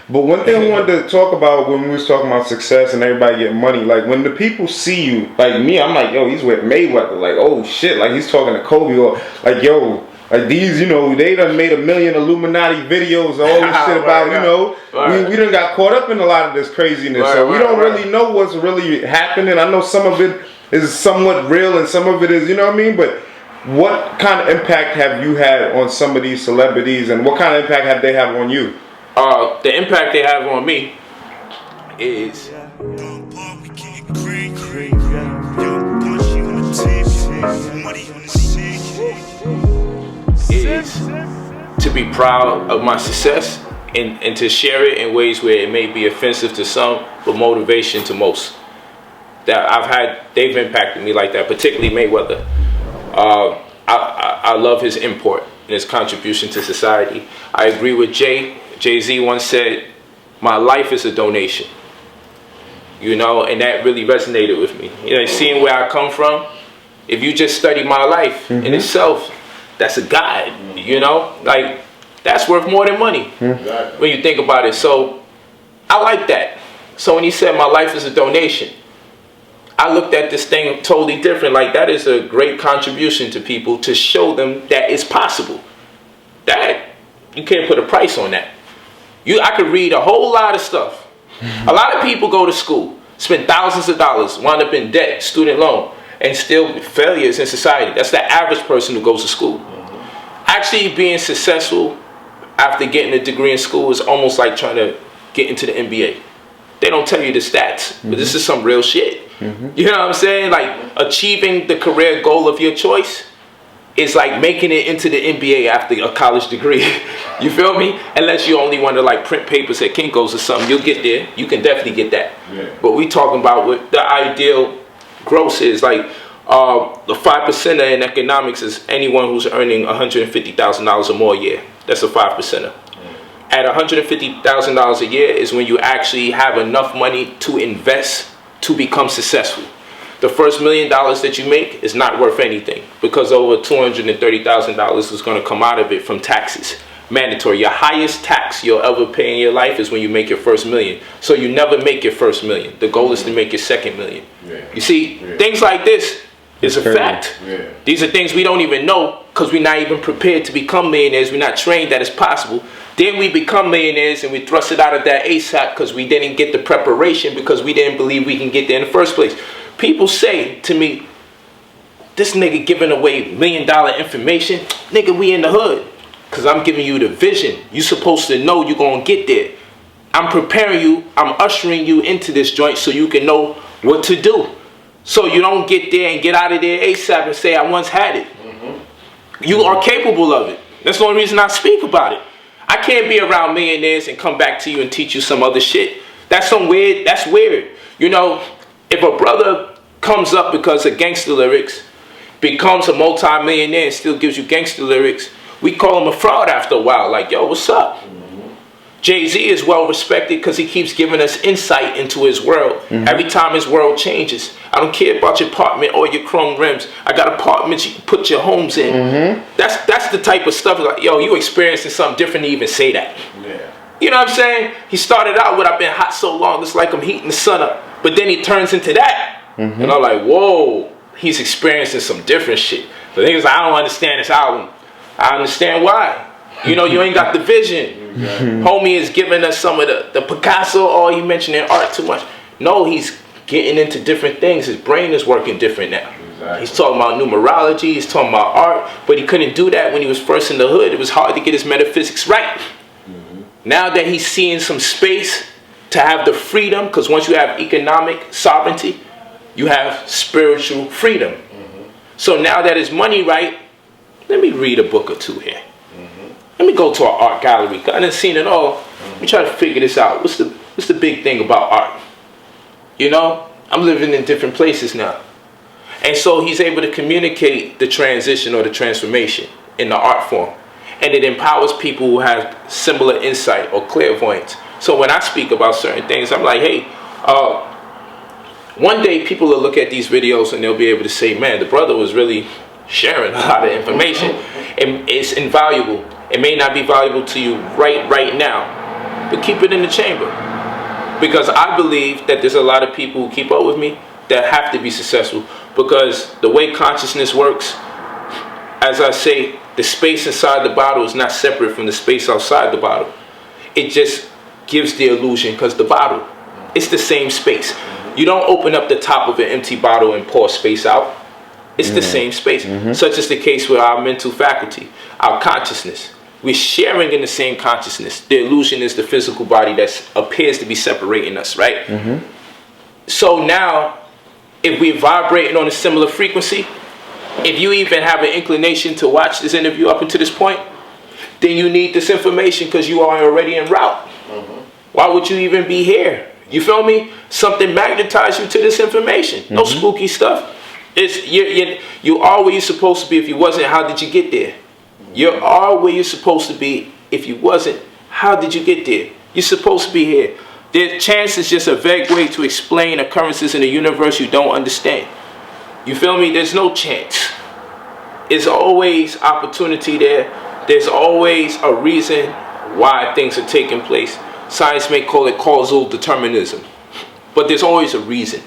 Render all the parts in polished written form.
But one thing I wanted to talk about when we was talking about success and everybody getting money, like when the people see you, like me, I'm like, yo, he's with Mayweather. Like, oh shit, like he's talking to Kobe, or like, yo, like these, you know, they done made 1 million Illuminati videos, all this shit about, you know, we done got caught up in a lot of this craziness. So we don't really know what's really happening. I know some of it is somewhat real and some of it is, you know what I mean? But what kind of impact have you had on some of these celebrities, and what kind of impact have they have on you? The impact they have on me is to be proud of my success and to share it in ways where it may be offensive to some, but motivation to most. That they've impacted me like that, particularly Mayweather. I love his import and his contribution to society. I agree with Jay-Z once said, my life is a donation. You know, and that really resonated with me. You know, seeing where I come from, if you just study my life in itself, that's a guide, you know? Like, that's worth more than money when you think about it. So, I like that. So when he said my life is a donation, I looked at this thing totally different. Like, that is a great contribution to people to show them that it's possible. That, you can't put a price on that. I could read a whole lot of stuff. A lot of people go to school, spend thousands of dollars, wind up in debt, student loan, and still failures in society. That's the average person who goes to school. Actually being successful after getting a degree in school is almost like trying to get into the NBA. They don't tell you the stats, but this is some real shit. You know what I'm saying? Like, achieving the career goal of your choice is like making it into the NBA after a college degree. You feel me? Unless you only want to like print papers at Kinko's or something, you'll get there. You can definitely get that. But we talking about what the ideal gross is. Like, the 5%er in economics is anyone who's earning $150,000 or more a year. That's a 5%er. At $150,000 a year is when you actually have enough money to invest to become successful. The first $1 million that you make is not worth anything because over $230,000 is going to come out of it from taxes. Mandatory. Your highest tax you'll ever pay in your life is when you make your first $1 million. So you never make your first $1 million. The goal is to make your second $1 million. You see, things like this is a fact. These are things we don't even know because we're not even prepared to become millionaires. We're not trained that it's possible. Then we become millionaires and we thrust it out of that ASAP because we didn't get the preparation because we didn't believe we can get there in the first place. People say to me, this nigga giving away $1 million information. Nigga, we in the hood. Because I'm giving you the vision. You supposed to know you're going to get there. I'm preparing you. I'm ushering you into this joint so you can know what to do. So you don't get there and get out of there ASAP and say, I once had it. You are capable of it. That's the only reason I speak about it. I can't be around millionaires and come back to you and teach you some other shit. That's weird. You know, if a brother comes up because of gangster lyrics, becomes a multi-millionaire and still gives you gangster lyrics, we call him a fraud after a while. Like, yo, what's up? Jay-Z is well respected because he keeps giving us insight into his world. Every time his world changes. I don't care about your apartment or your chrome rims. I got apartments you can put your homes in. That's the type of stuff like, yo, you experiencing something different to even say that. You know what I'm saying? He started out with, I've been hot so long, it's like I'm heating the sun up. But then he turns into that. And I'm like, whoa, he's experiencing some different shit. The thing is, I don't understand this album. I understand why. You know, you ain't got the vision. Homie is giving us some of the Picasso, oh, you mentioning art too much. No, he's getting into different things. His brain is working different now. He's talking about numerology, he's talking about art, but he couldn't do that when he was first in the hood. It was hard to get his metaphysics right. Now that he's seeing some space to have the freedom, because once you have economic sovereignty, you have spiritual freedom. So now that his money right, let me read a book or two here. Let me go to an art gallery. I done seen it all. Let me try to figure this out. What's the big thing about art? You know, I'm living in different places now. And so he's able to communicate the transition or the transformation in the art form. And it empowers people who have similar insight or clairvoyance. So when I speak about certain things, I'm like, hey, one day people will look at these videos and they'll be able to say, man, the brother was really sharing a lot of information. And it's invaluable. It may not be valuable to you right now, but keep it in the chamber. Because I believe that there's a lot of people who keep up with me that have to be successful. Because the way consciousness works, as I say, the space inside the bottle is not separate from the space outside the bottle. It just gives the illusion, because the bottle, it's the same space. You don't open up the top of an empty bottle and pour space out. It's the same space. Such is the case with our mental faculty, our consciousness. We're sharing in the same consciousness. The illusion is the physical body that appears to be separating us, right? So now, if we're vibrating on a similar frequency, if you even have an inclination to watch this interview up until this point, then you need this information because you are already en route. Why would you even be here? You feel me? Something magnetized you to this information. No spooky stuff. It's you are where you're supposed to be. If you wasn't, how did you get there? You are where you're supposed to be. If you wasn't, how did you get there? You're supposed to be here. The chance is just a vague way to explain occurrences in the universe you don't understand. You feel me? There's no chance. There's always opportunity there. There's always a reason why things are taking place. Science may call it causal determinism. But there's always a reason.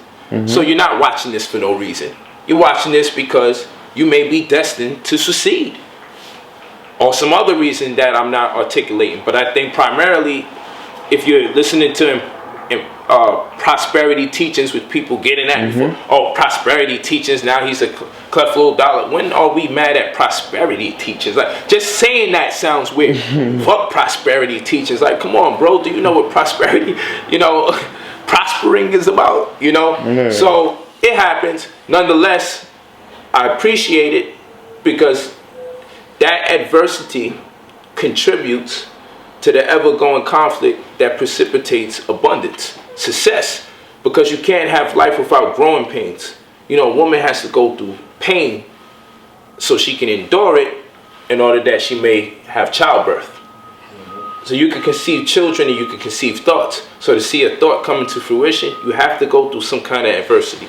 So you're not watching this for no reason. You're watching this because you may be destined to succeed. Or some other reason that I'm not articulating. But I think primarily, if you're listening to prosperity teachings with people getting at me for, oh, prosperity teachings, now he's a cleft little dollar. When are we mad at prosperity teachers? Like, just saying that sounds weird. Fuck prosperity teachers. Like, come on, bro, do you know what prosperity, prospering is about? So it happens. Nonetheless, I appreciate it because that adversity contributes to the ever-going conflict that precipitates abundance, success, because you can't have life without growing pains. A woman has to go through pain so she can endure it in order that she may have childbirth. So you can conceive children and you can conceive thoughts. So to see a thought come into fruition, you have to go through some kind of adversity.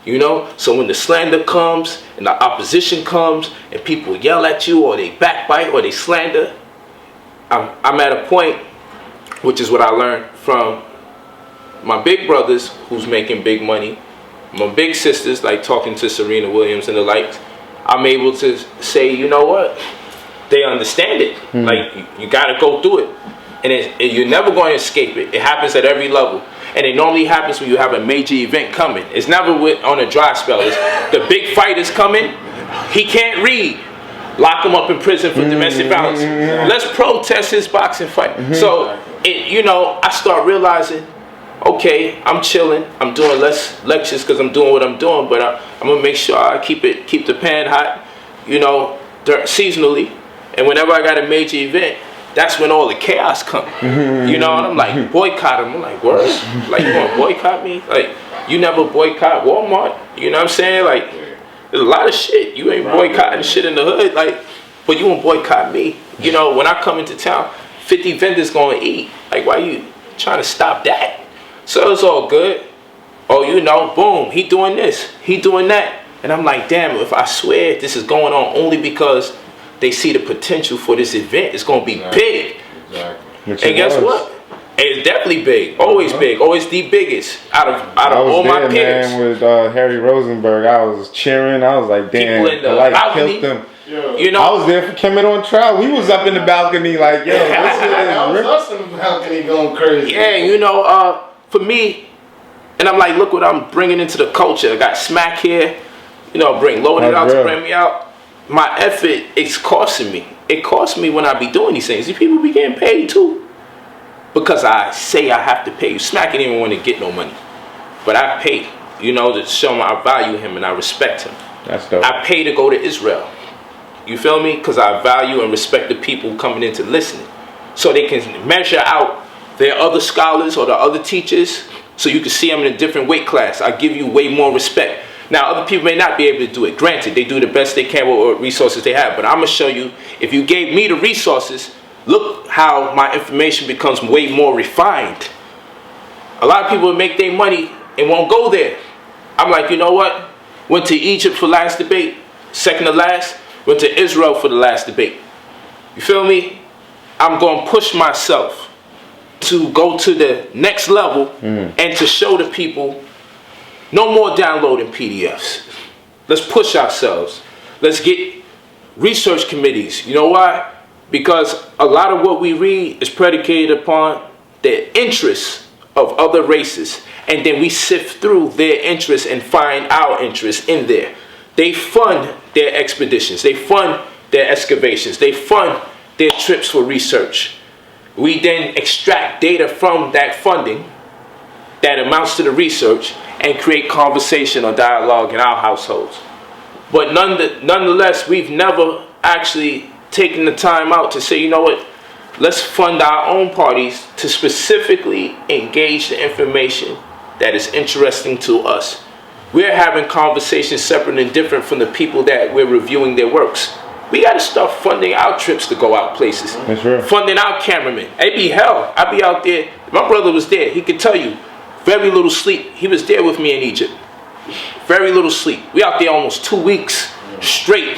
So when the slander comes and the opposition comes and people yell at you or they backbite or they slander, I'm at a point, which is what I learned from my big brothers who's making big money, my big sisters, like talking to Serena Williams and the likes. I'm able to say, you know what? They understand it. Like, you got to go through it. And you're never going to escape it. It happens at every level. And it normally happens when you have a major event coming. It's never on a dry spell. It's the big fight is coming. He can't read. Lock him up in prison for domestic violence. Let's protest his boxing fight. So, I start realizing, okay, I'm chilling. I'm doing less lectures because I'm doing what I'm doing. But I'm going to make sure I keep the pan hot, seasonally. And whenever I got a major event, that's when all the chaos comes. And I'm like, boycott him. I'm like, word? Like, you want to boycott me? Like, you never boycott Walmart. You know what I'm saying? Like, there's a lot of shit. You ain't boycotting shit in the hood. Like, but you won't boycott me. When I come into town, 50 vendors going to eat. Like, why you trying to stop that? So it's all good. Oh, boom, he doing this. He doing that. And I'm like, damn, if I swear this is going on only because they see the potential for this event, it's going to be big. And guess what? It's definitely big. Always big. Always the biggest out of all my peers. Man, with Harry Rosenberg, I was cheering. I was like, damn, people in the balcony killed them. I was there for Kemet on trial. We was up in the balcony like, yo, I was us in the balcony going crazy. Yeah, for me, and I'm like, look what I'm bringing into the culture. I got Smack here, bring Loaded out to bring me out. My effort, it's costing me. It costs me when I be doing these things. These people be getting paid too. Because I say I have to pay you. Smack didn't even want to get no money. But I pay, to show him I value him and I respect him. That's dope. I pay to go to Israel. You feel me? Because I value and respect the people coming in to listen. So they can measure out their other scholars or the other teachers. So you can see them in a different weight class. I give you way more respect. Now, other people may not be able to do it. Granted, they do the best they can with what resources they have. But I'm going to show you, if you gave me the resources, look how my information becomes way more refined. A lot of people make their money and won't go there. I'm like, you know what? Went to Egypt for last debate. Second to last. Went to Israel for the last debate. You feel me? I'm going to push myself to go to the next level and to show the people no more downloading PDFs. Let's push ourselves. Let's get research committees. You know why? Because a lot of what we read is predicated upon the interests of other races. And then we sift through their interests and find our interests in there. They fund their expeditions. They fund their excavations. They fund their trips for research. We then extract data from that funding that amounts to the research and create conversation or dialogue in our households. But nonetheless, we've never actually taken the time out to say, you know what, let's fund our own parties to specifically engage the information that is interesting to us. We're having conversations separate and different from the people that we're reviewing their works. We got to start funding our trips to go out places. That's right. Funding our cameramen. It'd be hell. I'd be out there. My brother was there. He could tell you, very little sleep. He was there with me in Egypt. Very little sleep. We out there almost 2 weeks straight.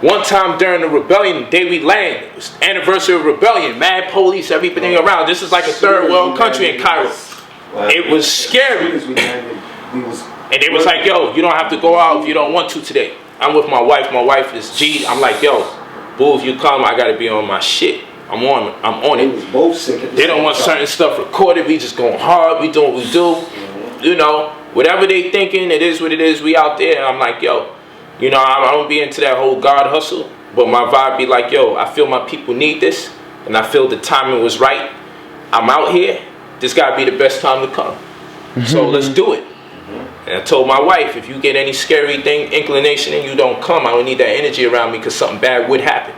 One time during the rebellion, the day we land, it was the anniversary of rebellion, mad police, everything around. This is like a third world country in Cairo. It was scary. And they was like, yo, you don't have to go out if you don't want to today. I'm with my wife. My wife is G. I'm like, yo, boo, if you come, I gotta be on my shit. I'm on it. Both sick. They don't want certain stuff recorded. We just going hard. We doing what we do. You know, whatever they thinking, it is what it is. We out there. And I'm like, yo, you know, I don't be into that whole God hustle. But my vibe be like, yo, I feel my people need this. And I feel the timing was right. I'm out here. This gotta be the best time to come. So let's do it. And I told my wife, if you get any scary inclination and you don't come, I don't need that energy around me because something bad would happen.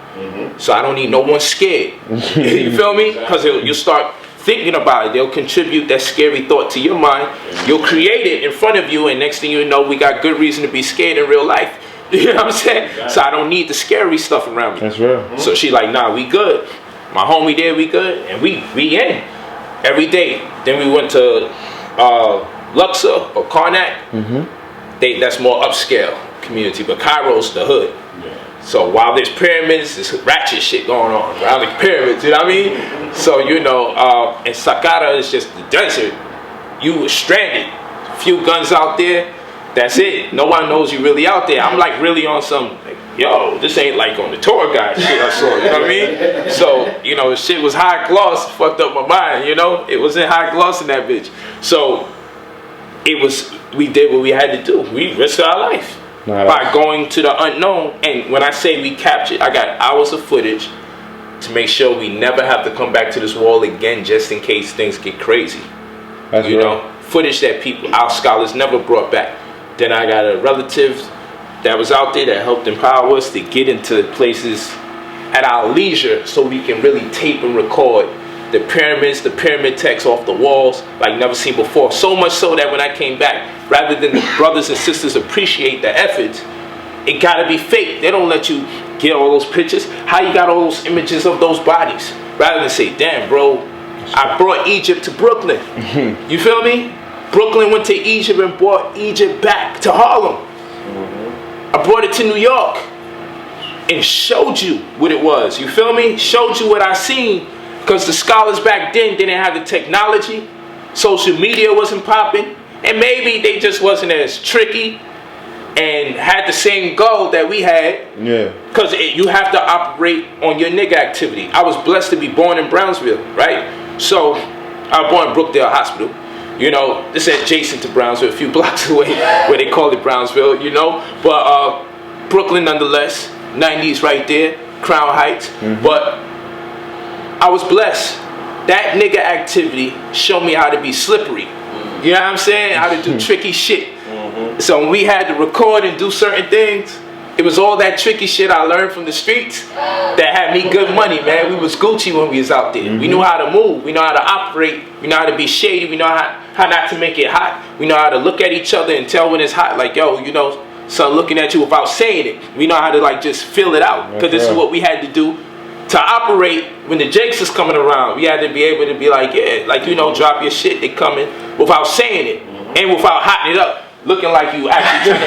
So I don't need no one scared. You feel me? Because you'll start thinking about it. They'll contribute that scary thought to your mind. You'll create it in front of you, and next thing you know, we got good reason to be scared in real life. You know what I'm saying? So I don't need the scary stuff around me. That's real. So she like, nah, we good. My homie there, we good, and we in every day. Then we went to Luxor or Karnak. That's more upscale community, but Cairo's the hood. So while there's pyramids, there's ratchet shit going on around the pyramids, you know what I mean? So, you know, and Saqqara is just the desert. You were stranded. A few guns out there, that's it. No one knows you really out there. I'm like really on some, like, yo, this ain't like on the tour guide shit I saw, you know what I mean? So, you know, the shit was high gloss, fucked up my mind, you know? It was in high gloss in that bitch. So, we did what we had to do. We risked our life. By going to the unknown. And when I say we captured, I got hours of footage to make sure we never have to come back to this wall again just in case things get crazy. That's you right. know, footage that our scholars never brought back. Then I got a relative that was out there that helped empower us to get into places at our leisure so we can really tape and record the pyramids, the pyramid text off the walls like never seen before. So much so that when I came back, rather than the brothers and sisters appreciate the efforts, it gotta be fake. They don't let you get all those pictures. How you got all those images of those bodies? Rather than say, damn bro, I brought Egypt to Brooklyn. You feel me? Brooklyn went to Egypt and brought Egypt back to Harlem. I brought it to New York and showed you what it was. You feel me? Showed you what I seen. Because the scholars back then didn't have the technology. Social media wasn't popping. And maybe they just wasn't as tricky and had the same goal that we had. Yeah. Because you have to operate on your nigga activity. I was blessed to be born in Brownsville, right? So, I was born in Brookdale Hospital. You know, this is adjacent to Brownsville, a few blocks away, where they call it Brownsville, you know. But Brooklyn nonetheless, 90s right there, Crown Heights. But I was blessed. That nigga activity showed me how to be slippery. You know what I'm saying? How to do tricky shit. So when we had to record and do certain things, it was all that tricky shit I learned from the streets that had me good money, man. We was Gucci when we was out there. We knew how to move. We know how to operate. We know how to be shady. We know how not to make it hot. We know how to look at each other and tell when it's hot. Like, yo, you know, son looking at you without saying it. We know how to like just feel it out. Because this is what we had to do to operate when the Jakes is coming around. We had to be able to be like, yeah, like, you know, drop your shit, they coming without saying it and without hotting it up. looking like you actually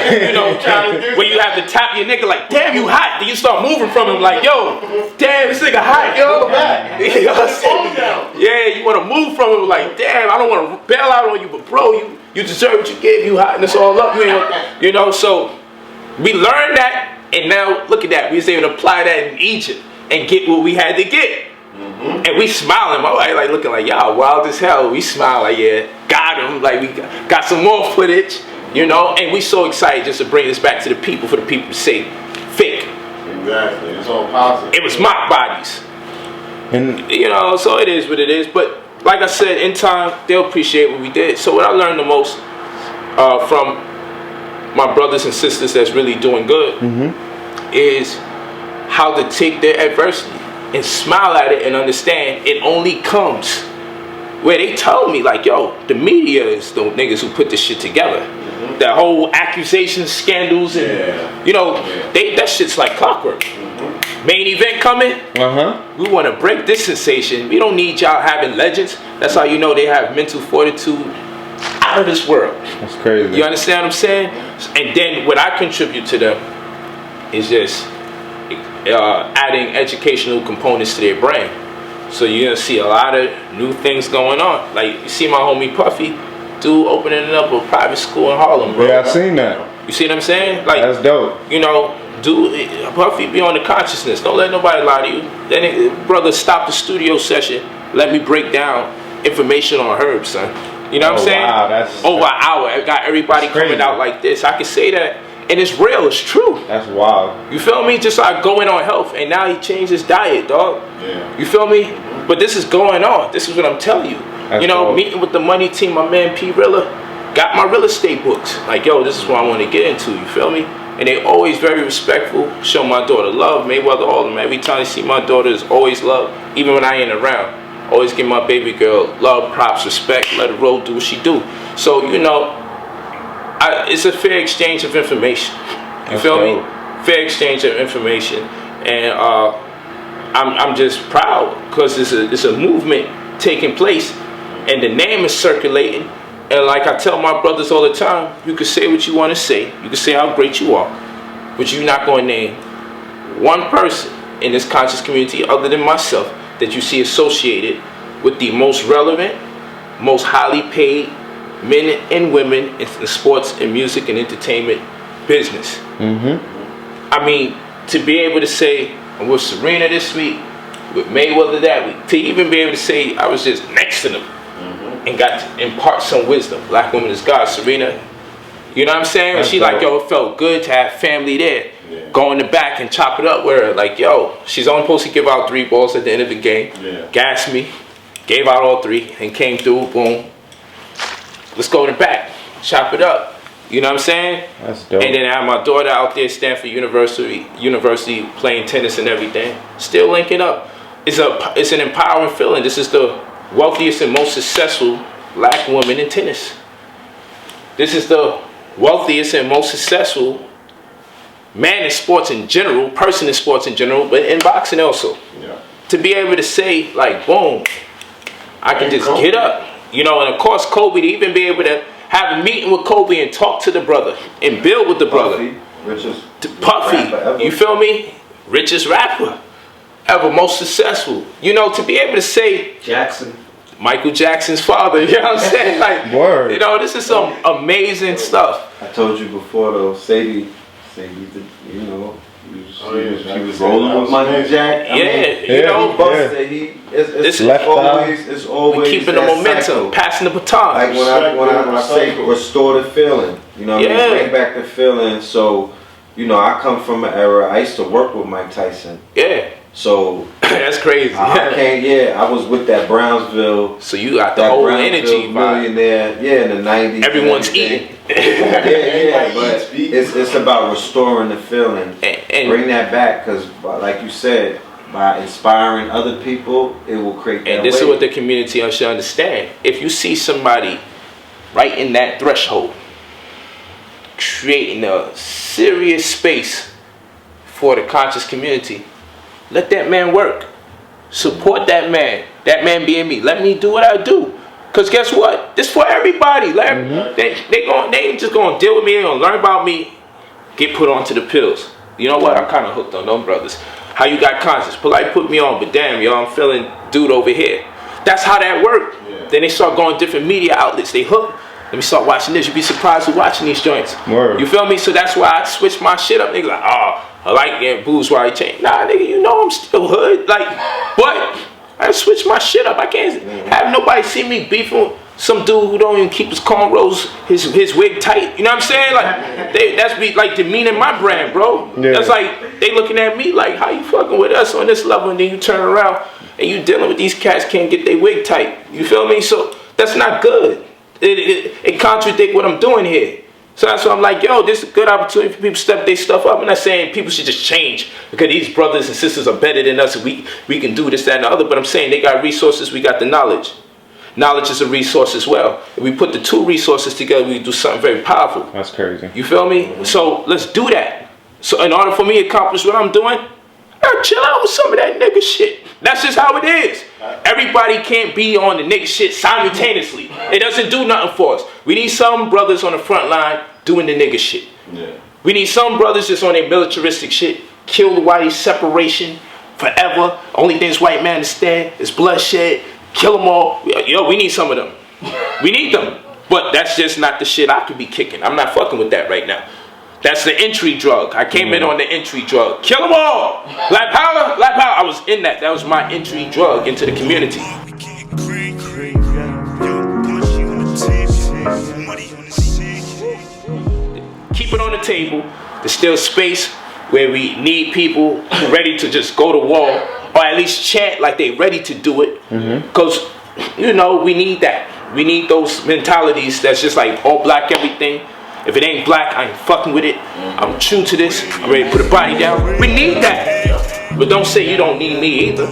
trying to, when you have to tap your nigga like, damn, you hot. Then you start moving from him like, yo, damn, this nigga hot, yo. You know what I'm saying? Yeah, you want to move from him like, damn, I don't want to bail out on you, but bro, you deserve what you gave. You hot and it's all up. You know, so we learned that, and now look at that. We was able to apply that in Egypt and get what we had to get. And we smiling, my wife like looking like, y'all wild as hell. We smile like, yeah, got him. Like, we got some more footage, you know, and we so excited just to bring this back to the people, for the people to say fake. Exactly, it's all positive. It was mock bodies. And you know, so it is what it is. But like I said, in time, they'll appreciate what we did. So what I learned the most from my brothers and sisters that's really doing good is how to take their adversity and smile at it and understand it only comes where they tell me like, yo, the media is the niggas who put this shit together. That whole accusations, scandals, and you know, that shit's like clockwork. Main event coming. We want to break this sensation. We don't need y'all having legends. That's how you know they have mental fortitude out of this world. That's crazy. You understand what I'm saying? And then what I contribute to them is just adding educational components to their brain. So you're gonna see a lot of new things going on. Like you see my homie Puffy, dude opening up a private school in Harlem, bro. Yeah, I seen that. You see what I'm saying? Like that's dope. You know, dude, Puffy be on the consciousness. Don't let nobody lie to you. Then brother, stop the studio session. Let me break down information on herbs, son. You know what I'm saying? Wow, that's over an hour. I got everybody coming out like this. I can say that. And it's real, it's true. That's wild. You feel me? Just like going on health, and now he changed his diet, dog. Yeah. You feel me? But this is going on. This is what I'm telling you. That's you know, dope. meeting with the money team, my man P. Rilla, got my real estate books. Like, yo, this is what I want to get into. You feel me? And they always very respectful. Show my daughter love. Mayweather, all of them. Every time they see my daughter, is always love. Even when I ain't around, always give my baby girl love, props, respect. Let her roll, do what she do. So you know, it's a fair exchange of information. You That's feel dope. me? Fair exchange of information, and I'm just proud because it's a movement taking place, and the name is circulating. And like I tell my brothers all the time, you can say what you want to say, you can say how great you are, but you're not going to name one person in this conscious community other than myself that you see associated with the most relevant, most highly paid men and women in the sports and music and entertainment business. I mean, to be able to say I'm with Serena this week, with Mayweather that week, to even be able to say I was just next to them and got to impart some wisdom. Black woman is God. Serena, you know what I'm saying? That's She dope. like, yo, it felt good to have family there. Go in the back and chop it up with her. Like, yo, she's only supposed to give out 3 balls at the end of the game. Gassed me, gave out all 3, and came through, boom. Let's go in the back, chop it up. You know what I'm saying? That's dope. And then I have my daughter out there, Stanford University playing tennis and everything. Still linking up. It's an empowering feeling. This is the wealthiest and most successful black woman in tennis. This is the wealthiest and most successful man in sports in general, person in sports in general, but in boxing also. To be able to say, like, boom, I can just get up. You know, and of course Kobe, to even be able to have a meeting with Kobe and talk to the brother and build with the brother. Puffy, you feel me? Richest rapper ever, most successful. You know, to be able to say Michael Jackson's father, you know what I'm saying? Like, word. You know, this is some amazing stuff. I told you before though, Sadie, you know, she was rolling with Michael Jackson. You know, it's always keeping the momentum, cycle. passing the baton. Like when I say restore the feeling, you know, what I mean? Bring back the feeling. So, you know, I come from an era. I used to work with Mike Tyson. So that's crazy. I was with that Brownsville. So you got the whole energy millionaire, in the 90s. Everyone's eating. But it's about restoring the feeling and bring that back, because like you said, by inspiring other people, it will create that. And this is what the community should understand. If you see somebody right in that threshold, creating a serious space for the conscious community, let that man work. Support that man. That man being me. Let me do what I do. Cause guess what? This for everybody. Like, they ain't just gonna deal with me. They gonna learn about me. Get put onto the pills. You know what? I'm kind of hooked on them brothers. How you got conscious? Polight put me on, but damn, yo, I'm feeling dude over here. That's how that worked. Yeah. Then they start going different media outlets. They hook. Let me start watching this. You'd be surprised who's watching these joints. Word. You feel me? So that's why I switched my shit up. Nigga like, oh, I like getting booze while you change. Nah, nigga, you know I'm still hood. Like, but I switched my shit up. I can't have nobody see me beefing with some dude who don't even keep his cornrows, his wig tight. You know what I'm saying? Like, that's be like demeaning my brand, bro. Yeah. That's like they looking at me like, how you fucking with us on this level, and then you turn around and you dealing with these cats can't get their wig tight. You feel me? So that's not good. It contradicts what I'm doing here. So that's why I'm like, yo, this is a good opportunity for people to step their stuff up. I'm not saying people should just change because these brothers and sisters are better than us and we can do this, that, and the other. But I'm saying they got resources, we got the knowledge. Knowledge is a resource as well. If we put the two resources together, we can do something very powerful. That's crazy. You feel me? So let's do that. So in order for me to accomplish what I'm doing, I gotta chill out with some of that nigga shit. That's just how it is. Everybody can't be on the nigga shit simultaneously. It doesn't do nothing for us. We need some brothers on the front line doing the nigga shit. Yeah. We need some brothers just on their militaristic shit. Kill the white separation forever. Only thing this white man understand is bloodshed. Kill them all. Yo, we need some of them. We need them. But that's just not the shit I could be kicking. I'm not fucking with that right now. That's the entry drug. I came in on the entry drug. Kill them all. Black power, black power. I was in that. That was my entry drug into the community. Keep it on the table. There's still space where we need people ready to just go to war, or at least chant like they ready to do it. Because, you know, we need that. We need those mentalities that's just like all black everything. If it ain't black, I ain't fucking with it. I'm true to this. I'm ready to put a body down. We need that. But don't say you don't need me either.